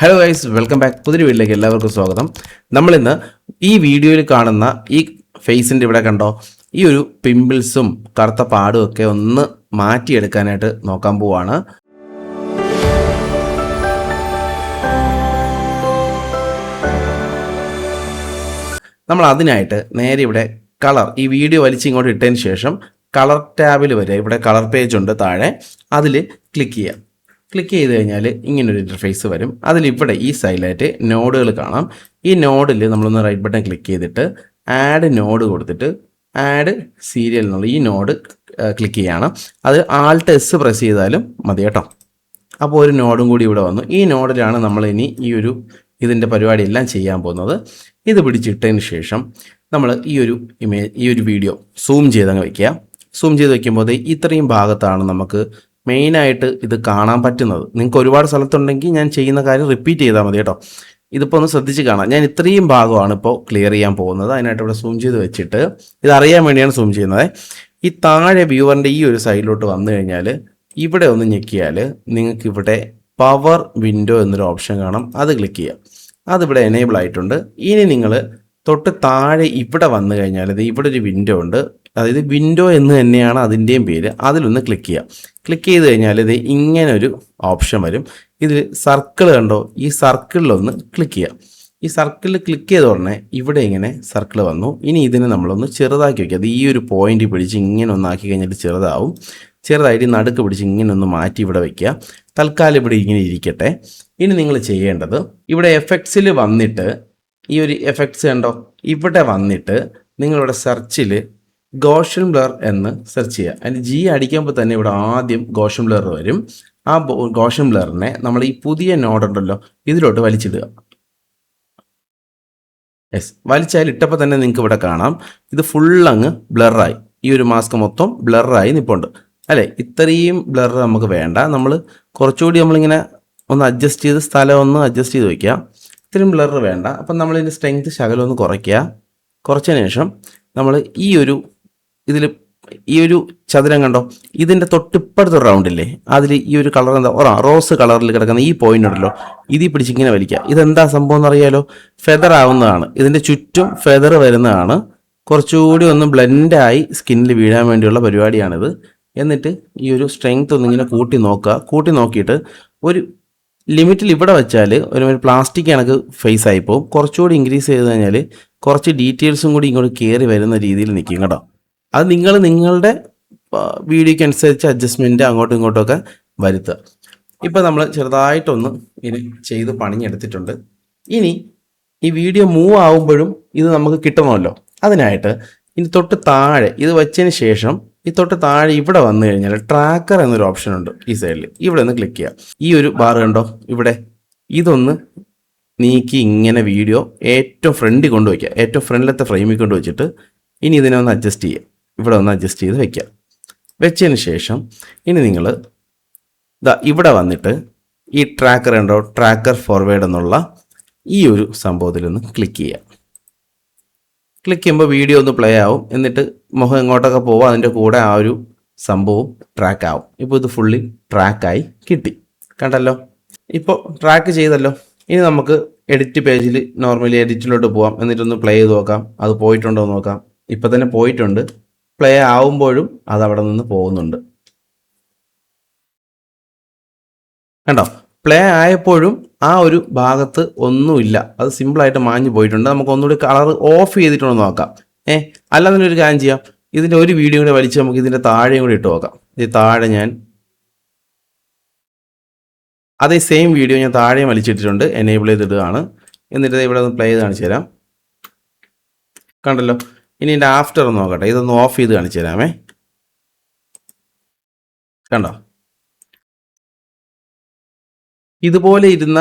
Hello guys, welcome back. പുതിയ വീട്ടിലേക്ക് എല്ലാവർക്കും സ്വാഗതം. നമ്മളിന്ന് ഈ വീഡിയോയിൽ കാണുന്ന ഈ ഫേസിൻ്റെ ഇവിടെ കണ്ടോ, ഈ ഒരു പിമ്പിൾസും കറുത്ത പാടും ഒക്കെ ഒന്ന് മാറ്റിയെടുക്കാനായിട്ട് നോക്കാൻ പോവാണ്. നമ്മൾ അതിനായിട്ട് നേരെ ഇവിടെ കളർ, ഈ വീഡിയോ വലിച്ചിങ്ങോട്ട് ഇട്ടതിന് ശേഷം കളർ ടാബിൽ വരെ ഇവിടെ കളർ പേജ് ഉണ്ട് താഴെ, അതിൽ ക്ലിക്ക് ചെയ്യാം. ക്ലിക്ക് ചെയ്ത് കഴിഞ്ഞാൽ ഇങ്ങനൊരു ഇൻ്റർഫേസ് വരും. അതിലിവിടെ ഈ സൈഡിലായിട്ട് നോഡുകൾ കാണാം. ഈ നോഡിൽ നമ്മളൊന്ന് റൈറ്റ് ബട്ടൺ ക്ലിക്ക് ചെയ്തിട്ട് ആഡ് നോഡ് കൊടുത്തിട്ട് ആഡ് സീരിയൽ എന്നുള്ള ഈ നോഡ് ക്ലിക്ക് ചെയ്യണം. അത് ആൾട്ട് എസ് പ്രസ് ചെയ്താലും മതി കേട്ടോ. അപ്പോൾ ഒരു നോഡും കൂടി ഇവിടെ വന്നു. ഈ നോഡിലാണ് നമ്മൾ ഇനി ഇതിൻ്റെ പരിപാടിയെല്ലാം ചെയ്യാൻ പോകുന്നത്. ഇത് പിടിച്ചിട്ടതിന് ശേഷം നമ്മൾ ഈ ഒരു വീഡിയോ സൂം ചെയ്തങ്ങ് വയ്ക്കുക. സൂം ചെയ്ത് വയ്ക്കുമ്പോൾ ഇത്രയും ഭാഗത്താണ് നമുക്ക് മെയിനായിട്ട് ഇത് കാണാൻ പറ്റുന്നത്. നിങ്ങൾക്ക് ഒരുപാട് സ്ഥലത്തുണ്ടെങ്കിൽ ഞാൻ ചെയ്യുന്ന കാര്യം റിപ്പീറ്റ് ചെയ്താൽ മതി കേട്ടോ. ഇതിപ്പോൾ ഒന്ന് ശ്രദ്ധിച്ച് കാണാം. ഞാൻ ഇത്രയും ഭാഗമാണ് ഇപ്പോൾ ക്ലിയർ ചെയ്യാൻ പോകുന്നത്. അതിനായിട്ട് ഇവിടെ സൂം ചെയ്ത് വെച്ചിട്ട് ഇതറിയാൻ വേണ്ടിയാണ് സൂം ചെയ്യുന്നത്. ഈ താഴെ വ്യൂവറിൻ്റെ ഈ ഒരു സൈഡിലോട്ട് വന്നു കഴിഞ്ഞാൽ ഇവിടെ ഒന്ന് ഞെക്കിയാൽ നിങ്ങൾക്ക് ഇവിടെ പവർ വിൻഡോ എന്നൊരു ഓപ്ഷൻ കാണാം. അത് ക്ലിക്ക് ചെയ്യാം. അതിവിടെ എനേബിൾ ആയിട്ടുണ്ട്. ഇനി നിങ്ങൾ തൊട്ട് താഴെ ഇവിടെ വന്നു കഴിഞ്ഞാൽ ഇവിടെ ഒരു വിൻഡോ ഉണ്ട്. അതായത് വിൻഡോ എന്ന് തന്നെയാണ് അതിൻ്റെയും പേര്. അതിലൊന്ന് ക്ലിക്ക് ചെയ്യാം. ക്ലിക്ക് ചെയ്ത് കഴിഞ്ഞാൽ ഇങ്ങനൊരു ഓപ്ഷൻ വരും. ഇതിൽ സർക്കിൾ കണ്ടോ, ഈ സർക്കിളിലൊന്ന് ക്ലിക്ക് ചെയ്യാം. ഈ സർക്കിളിൽ ക്ലിക്ക് ചെയ്ത ഉടനെ ഇവിടെ ഇങ്ങനെ സർക്കിൾ വന്നു. ഇനി ഇതിനെ നമ്മളൊന്ന് ചെറുതാക്കി വയ്ക്കുക. അത് ഈ ഒരു പോയിന്റ് പിടിച്ച് ഇങ്ങനെ ഒന്നാക്കി കഴിഞ്ഞാൽ ചെറുതാവും. ചെറുതായിട്ട് നടുക്ക് പിടിച്ച് ഇങ്ങനെ ഒന്ന് മാറ്റി ഇവിടെ വയ്ക്കുക. തൽക്കാലം ഇവിടെ ഇങ്ങനെ ഇരിക്കട്ടെ. ഇനി നിങ്ങൾ ചെയ്യേണ്ടത് ഇവിടെ എഫക്ട്സിൽ വന്നിട്ട് ഈ ഒരു എഫക്ട്സ് കണ്ടോ, ഇവിടെ വന്നിട്ട് നിങ്ങളിവിടെ സെർച്ചിൽ ഗോഷൻ ബ്ലർ എന്ന് സെർച്ച് ചെയ്യുക. അതിന് ജി അടിക്കുമ്പോൾ തന്നെ ഇവിടെ ആദ്യം ഗോഷൻ ബ്ലർ വരും. ആ ഗോഷൻ ബ്ലറിനെ നമ്മൾ ഈ പുതിയ നോഡുണ്ടല്ലോ ഇതിലോട്ട് വലിച്ചിടുക. യെസ്, വലിച്ചാൽ ഇട്ടപ്പോൾ തന്നെ നിങ്ങൾക്ക് ഇവിടെ കാണാം ഇത് ഫുള്ളങ്ങ് ബ്ലറായി. ഈ ഒരു മാസ്ക് മൊത്തം ബ്ലറായി നിൽപ്പുണ്ട് അല്ലേ. ഇത്രയും ബ്ലർ നമുക്ക് വേണ്ട. നമ്മൾ കുറച്ചുകൂടി നമ്മളിങ്ങനെ ഒന്ന് അഡ്ജസ്റ്റ് ചെയ്ത് സ്ഥലം ഒന്ന് അഡ്ജസ്റ്റ് ചെയ്ത് വയ്ക്കുക. ഇത്രയും ബ്ലർ വേണ്ട. അപ്പം നമ്മളിതിൻ്റെ സ്ട്രെങ്ത് ശകലം ഒന്ന് കുറയ്ക്കുക. കുറച്ചതിന് ശേഷം നമ്മൾ ഈ ഒരു ചതുരം കണ്ടോ, ഇതിൻ്റെ തൊട്ടിപ്പടുത്തൊരു റൗണ്ടില്ലേ, അതിൽ ഈ ഒരു കളർ എന്താ റോസ് കളറിൽ കിടക്കുന്ന ഈ പോയിന്റ് ഉണ്ടല്ലോ, ഇതിൽ പിടിച്ചിങ്ങനെ വലിക്കുക. ഇതെന്താ സംഭവം എന്നറിയാലോ, ഫെദർ ആവുന്നതാണ്. ഇതിൻ്റെ ചുറ്റും ഫെദർ വരുന്നതാണ്. കുറച്ചുകൂടി ഒന്ന് ബ്ലെൻഡായി സ്കിന്നിൽ വീഴാൻ വേണ്ടിയുള്ള പരിപാടിയാണിത്. എന്നിട്ട് ഈ ഒരു സ്ട്രെങ്ത് ഒന്നിങ്ങനെ കൂട്ടി നോക്കുക. കൂട്ടി നോക്കിയിട്ട് ഒരു ലിമിറ്റിൽ ഇവിടെ വെച്ചാൽ ഒരു പ്ലാസ്റ്റിക് കണക്ക് ഫേസ് ആയിപ്പോവും. കുറച്ചുകൂടി ഇൻക്രീസ് ചെയ്ത് കഴിഞ്ഞാൽ കുറച്ച് ഡീറ്റെയിൽസും കൂടി ഇങ്ങോട്ട് കയറി വരുന്ന രീതിയിൽ നിൽക്കും കേട്ടോ. അത് നിങ്ങളുടെ വീഡിയോയ്ക്ക് അനുസരിച്ച് അഡ്ജസ്റ്റ്മെൻറ്റ് അങ്ങോട്ടും ഇങ്ങോട്ടുമൊക്കെ വരുത്തുക. ഇപ്പോൾ നമ്മൾ ചെറുതായിട്ടൊന്ന് ഇനി ചെയ്ത് പണിഞ്ഞെടുത്തിട്ടുണ്ട്. ഇനി ഈ വീഡിയോ മൂവ് ആവുമ്പോഴും ഇത് നമുക്ക് കിട്ടണമല്ലോ. അതിനായിട്ട് ഇനി തൊട്ട് താഴെ ഇത് വെച്ചതിന് ശേഷം ഈ തൊട്ട് താഴെ ഇവിടെ വന്നു കഴിഞ്ഞാൽ ട്രാക്കർ എന്നൊരു ഓപ്ഷൻ ഉണ്ട്. ഈ സൈഡിൽ ഇവിടെ ഒന്ന് ക്ലിക്ക് ചെയ്യുക. ഈ ഒരു ബാർ കണ്ടോ ഇവിടെ, ഇതൊന്ന് നീക്കി ഇങ്ങനെ വീഡിയോ ഏറ്റവും ഫ്രണ്ടിൽ കൊണ്ടുവയ്ക്കുക. ഏറ്റവും ഫ്രണ്ടിലത്തെ ഫ്രെയിമിൽ കൊണ്ട് വെച്ചിട്ട് ഇനി ഇതിനെ ഒന്ന് അഡ്ജസ്റ്റ് ചെയ്യുക. ഇവിടെ ഒന്ന് അഡ്ജസ്റ്റ് ചെയ്ത് വയ്ക്കുക. വെച്ചതിന് ശേഷം ഇനി നിങ്ങൾ ഇവിടെ വന്നിട്ട് ഈ ട്രാക്കർ ഉണ്ടോ, ട്രാക്കർ ഫോർവേഡ് എന്നുള്ള ഈ ഒരു സംഭവത്തിലൊന്ന് ക്ലിക്ക് ചെയ്യുക. ക്ലിക്ക് ചെയ്യുമ്പോൾ വീഡിയോ ഒന്ന് പ്ലേ ആവും. എന്നിട്ട് മുഖം എങ്ങോട്ടൊക്കെ പോകും, അതിൻ്റെ കൂടെ ആ ഒരു സംഭവം ട്രാക്ക് ആവും. ഇപ്പോൾ ഇത് ഫുള്ളി ട്രാക്കായി കിട്ടി, കണ്ടല്ലോ. ഇപ്പോൾ ട്രാക്ക് ചെയ്തല്ലോ. ഇനി നമുക്ക് എഡിറ്റ് പേജിൽ നോർമലി എഡിറ്റിലോട്ട് പോകാം. എന്നിട്ടൊന്ന് പ്ലേ ചെയ്ത് നോക്കാം അത് പോയിട്ടുണ്ടോ എന്ന് നോക്കാം. ഇപ്പം തന്നെ പോയിട്ടുണ്ട്. പ്ലേ ആവുമ്പോഴും അത് അവിടെ നിന്ന് പോകുന്നുണ്ട് കണ്ടോ. പ്ലേ ആയപ്പോഴും ആ ഒരു ഭാഗത്ത് ഒന്നുമില്ല, അത് സിമ്പിളായിട്ട് മാഞ്ഞു പോയിട്ടുണ്ട്. നമുക്ക് ഒന്നുകൂടി കളർ ഓഫ് ചെയ്തിട്ടുണ്ടോ നോക്കാം. അല്ലാതെ ഒരു കാര്യം ചെയ്യാം, ഇതിൻ്റെ ഒരു വീഡിയോ കൂടെ വലിച്ച് നമുക്ക് ഇതിൻ്റെ താഴെയും കൂടി ഇട്ട് നോക്കാം. ഇത് താഴെ ഞാൻ അതേ സെയിം വീഡിയോ ഞാൻ താഴെ വലിച്ചിട്ടിട്ടുണ്ട്, എനേബിൾ ചെയ്തിടുകയാണ്. എന്നിട്ട് ഇവിടെ ഒന്ന് പ്ലേ ചെയ്ത് കാണിച്ചു തരാം. കണ്ടല്ലോ. ഇനി എൻ്റെ ആഫ്റ്റർ ഒന്ന് നോക്കട്ടെ. ഇതൊന്ന് ഓഫ് ചെയ്ത് കാണിച്ചു തരാമേ. കണ്ടോ, ഇതുപോലെ ഇരുന്ന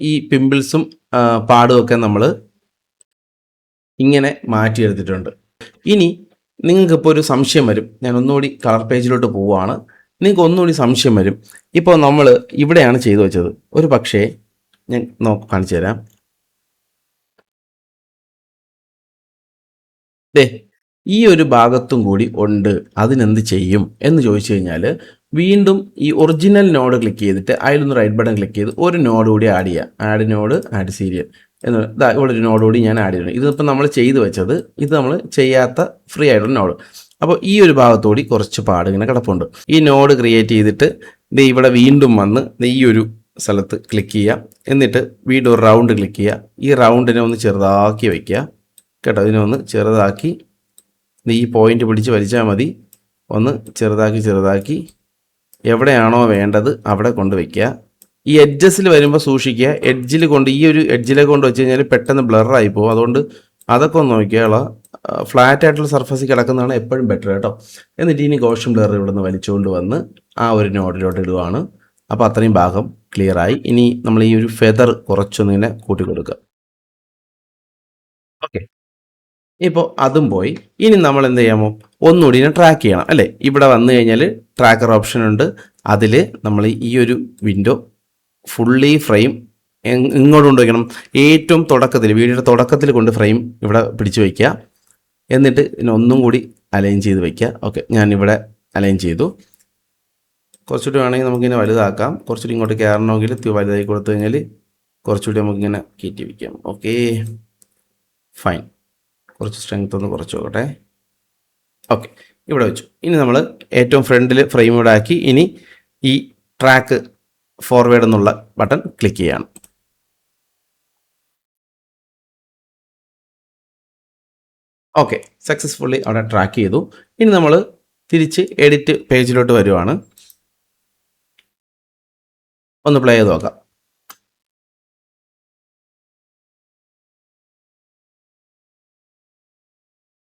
ഈ പിമ്പിൾസും പാടും ഒക്കെ നമ്മൾ ഇങ്ങനെ മാറ്റിയെടുത്തിട്ടുണ്ട്. ഇനി നിങ്ങൾക്കിപ്പോൾ ഒരു സംശയം വരും. ഞാൻ ഒന്നുകൂടി കളർ പേജിലോട്ട് പോവുകയാണ്. നിങ്ങൾക്ക് ഒന്നുകൂടി സംശയം വരും. ഇപ്പോൾ നമ്മൾ ഇവിടെയാണ് ചെയ്തു വെച്ചത്. ഒരു പക്ഷേ ഞാൻ കാണിച്ചു തരാം. ഈ ഒരു ഭാഗത്തും കൂടി ഉണ്ട്, അതിനെന്ത് ചെയ്യും എന്ന് ചോദിച്ചു കഴിഞ്ഞാൽ വീണ്ടും ഈ ഒറിജിനൽ നോഡ് ക്ലിക്ക് ചെയ്തിട്ട് അതിലൊന്ന് റൈറ്റ് ബട്ടൺ ക്ലിക്ക് ചെയ്ത് ഒരു നോഡ് കൂടി ആഡ് ചെയ്യുക. ആഡ് നോഡ്, ആഡ് സീരിയൽ എന്ന് ഇവിടെ ഒരു നോഡ് കൂടി ഞാൻ ആഡ് ചെയ്തിട്ടുണ്ട്. ഇതിപ്പോൾ നമ്മൾ ചെയ്ത് വെച്ചത്, ഇത് നമ്മൾ ചെയ്യാത്ത ഫ്രീ ആയിട്ടുള്ള നോഡ്. അപ്പോൾ ഈ ഒരു ഭാഗത്തുകൂടി കുറച്ച് പാട് ഇങ്ങനെ കിടപ്പുണ്ട്. ഈ നോഡ് ക്രിയേറ്റ് ചെയ്തിട്ട് ഇവിടെ വീണ്ടും വന്ന് ഈ ഒരു സ്ഥലത്ത് ക്ലിക്ക് ചെയ്യുക. എന്നിട്ട് വീണ്ടും ഒരു റൗണ്ട് ക്ലിക്ക് ചെയ്യുക. ഈ റൗണ്ടിനെ ഒന്ന് ചെറുതാക്കി വയ്ക്കുക കേട്ടോ. ഇതിനെ ഒന്ന് ചെറുതാക്കി ഈ പോയിന്റ് പിടിച്ച് വലിച്ചാൽ മതി. ഒന്ന് ചെറുതാക്കി എവിടെയാണോ വേണ്ടത് അവിടെ കൊണ്ട് വയ്ക്കുക. ഈ എഡ്ജസിൽ വരുമ്പോൾ സൂക്ഷിക്കുക, എഡ്ജിൽ കൊണ്ട് ഈ ഒരു എഡ്ജിലേക്ക് കൊണ്ട് വെച്ച് കഴിഞ്ഞാൽ പെട്ടെന്ന് ബ്ലറായി പോകും. അതുകൊണ്ട് അതൊക്കെ ഒന്ന് നോക്കിയാൽ ഫ്ലാറ്റ് ആയിട്ടുള്ള സർഫസിൽ കിടക്കുന്നതാണ് എപ്പോഴും ബെറ്റർ കേട്ടോ. എന്നിട്ട് ഇനി ഗോഷൻ ബ്ലർ ഇവിടെ നിന്ന് വലിച്ചുകൊണ്ട് വന്ന് ആ ഒരു നോഡിലോട്ട് ഇടുവാണ്. അപ്പോൾ അത്രയും ഭാഗം ക്ലിയർ ആയി. ഇനി നമ്മൾ ഈ ഒരു ഫെദർ കുറച്ചൊന്നിങ്ങനെ കൂട്ടി കൊടുക്കുക. ഓക്കെ, ഇപ്പോൾ അതും പോയി. ഇനി നമ്മൾ എന്ത് ചെയ്യാമോ, ഒന്നുകൂടി ട്രാക്ക് ചെയ്യണം അല്ലേ. ഇവിടെ വന്നു കഴിഞ്ഞാൽ ട്രാക്കർ ഓപ്ഷൻ ഉണ്ട്. അതിൽ നമ്മൾ ഈ ഒരു വിൻഡോ ഫുള്ളി ഫ്രെയിം ഇങ്ങോട്ട് കൊണ്ടുവയ്ക്കണം. ഏറ്റവും തുടക്കത്തിൽ, വീഡിയോയുടെ തുടക്കത്തിൽ കൊണ്ട് ഫ്രെയിം ഇവിടെ പിടിച്ചു വയ്ക്കുക. എന്നിട്ട് ഇതിനൊന്നും കൂടി അലൈൻ ചെയ്ത് വയ്ക്കുക. ഓക്കെ, ഞാനിവിടെ അലൈൻ ചെയ്തു. കുറച്ചുകൂടി വേണമെങ്കിൽ നമുക്കിങ്ങനെ വലുതാക്കാം. കുറച്ചുകൂടി ഇങ്ങോട്ട് കയറണമെങ്കിൽ വലുതായി കൊടുത്തു കഴിഞ്ഞാൽ കുറച്ചുകൂടി നമുക്കിങ്ങനെ കയറ്റി വയ്ക്കാം. Okay fine. കുറച്ച് സ്ട്രെങ്ത് ഒന്ന് കുറച്ച് നോക്കട്ടെ. ഓക്കെ, ഇവിടെ വെച്ചു. ഇനി നമ്മൾ ഏറ്റവും ഫ്രണ്ടിൽ ഫ്രെയിം ഇവിടെ ആക്കി. ഇനി ഈ ട്രാക്ക് ഫോർവേഡ് എന്നുള്ള ബട്ടൺ ക്ലിക്ക് ചെയ്യണം. ഓക്കെ, സക്സസ്ഫുള്ളി അവിടെ ട്രാക്ക് ചെയ്തു. ഇനി നമ്മൾ തിരിച്ച് എഡിറ്റ് പേജിലോട്ട് വരുവാണ്. ഒന്ന് പ്ലേ ചെയ്ത് നോക്കാം.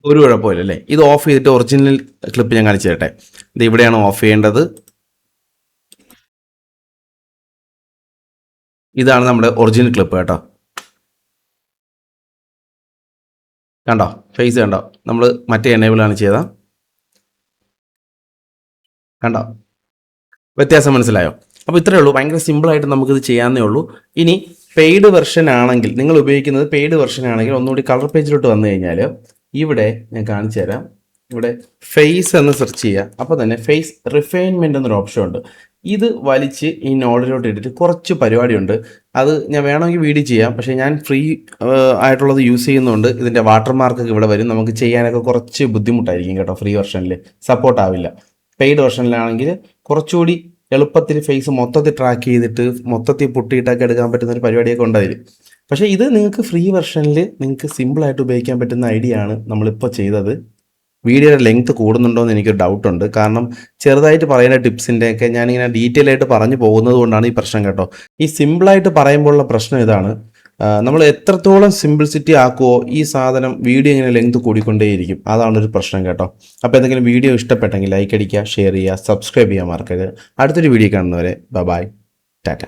ഒരു കുഴപ്പമില്ല അല്ലേ. ഇത് ഓഫ് ചെയ്തിട്ട് ഒറിജിനൽ ക്ലിപ്പ് ഞാൻ കാണിച്ചു തരട്ടെ. ഇത് ഇവിടെയാണ് ഓഫ് ചെയ്യേണ്ടത്. ഇതാണ് നമ്മുടെ ഒറിജിനൽ ക്ലിപ്പ് കേട്ടോ. കണ്ടോ, ഫേസ് കണ്ടോ, നമ്മൾ മറ്റേ എനേബിളാണ് ചെയ്തത്. കണ്ടോ, വ്യത്യാസം മനസ്സിലായോ? അപ്പോൾ ഇത്രയേ ഉള്ളൂ. ഭയങ്കര സിമ്പിളായിട്ട് നമുക്കിത് ചെയ്യാവുന്നേ ഉള്ളൂ. ഇനി പെയ്ഡ് വെർഷൻ ആണെങ്കിൽ, നിങ്ങൾ ഉപയോഗിക്കുന്നത് പെയ്ഡ് വെർഷൻ ആണെങ്കിൽ ഒന്നുകൂടി കളർ പേജിലോട്ട് വന്നു കഴിഞ്ഞാൽ ഇവിടെ ഞാൻ കാണിച്ചു തരാം. ഇവിടെ ഫേസ് എന്ന് സെർച്ച് ചെയ്യുക. അപ്പോൾ തന്നെ ഫേസ് റിഫൈൻമെൻ്റ് എന്നൊരു ഓപ്ഷൻ ഉണ്ട്. ഇത് വലിച്ച് ഈ നോഡിലോട്ട് ഇട്ടിട്ട് കുറച്ച് പരിപാടിയുണ്ട്. അത് ഞാൻ വേണമെങ്കിൽ വീഡിയോ ചെയ്യാം. പക്ഷേ ഞാൻ ഫ്രീ ആയിട്ടുള്ളത് യൂസ് ചെയ്യുന്നതുകൊണ്ട് ഇതിൻ്റെ വാട്ടർമാർക്കൊക്കെ ഇവിടെ വരും. നമുക്ക് ചെയ്യാനൊക്കെ കുറച്ച് ബുദ്ധിമുട്ടായിരിക്കും കേട്ടോ. ഫ്രീ വെർഷനിൽ സപ്പോർട്ട് ആവില്ല. പെയ്ഡ് വെർഷനിലാണെങ്കിൽ കുറച്ചുകൂടി എളുപ്പത്തിൽ ഫേസ് മൊത്തത്തിൽ ട്രാക്ക് ചെയ്തിട്ട് മൊത്തത്തിൽ പൊട്ടിയിട്ടൊക്കെ എടുക്കാൻ പറ്റുന്ന ഒരു പരിപാടിയൊക്കെ ഉണ്ടായിരുന്നു. പക്ഷേ ഇത് നിങ്ങൾക്ക് ഫ്രീ വെർഷനിൽ നിങ്ങൾക്ക് സിമ്പിളായിട്ട് ഉപയോഗിക്കാൻ പറ്റുന്ന ഐഡിയ ആണ് നമ്മളിപ്പോൾ ചെയ്തത്. വീഡിയോയുടെ ലെങ്ത് കൂടുന്നുണ്ടോ എന്ന് എനിക്കൊരു ഡൗട്ടുണ്ട്. കാരണം ചെറുതായിട്ട് പറയുന്ന ടിപ്സിൻ്റെയൊക്കെ ഞാനിങ്ങനെ ഡീറ്റെയിൽ ആയിട്ട് പറഞ്ഞു പോകുന്നത് കൊണ്ടാണ് ഈ പ്രശ്നം കേട്ടോ. ഈ സിമ്പിളായിട്ട് പറയുമ്പോഴുള്ള പ്രശ്നം ഇതാണ്, നമ്മൾ എത്രത്തോളം സിംപിൾസിറ്റി ആക്കുമോ ഈ സാധനം വീഡിയോ ഇങ്ങനെ ലെങ്ത് കൂടിക്കൊണ്ടേയിരിക്കും. അതാണൊരു പ്രശ്നം കേട്ടോ. അപ്പോൾ എന്തെങ്കിലും വീഡിയോ ഇഷ്ടപ്പെട്ടെങ്കിൽ ലൈക്ക് അടിക്കുക, ഷെയർ ചെയ്യുക, സബ്സ്ക്രൈബ് ചെയ്യാൻ മറക്കരുത്. അടുത്തൊരു വീഡിയോ കാണുന്നവരെ ബൈ, ടാറ്റ.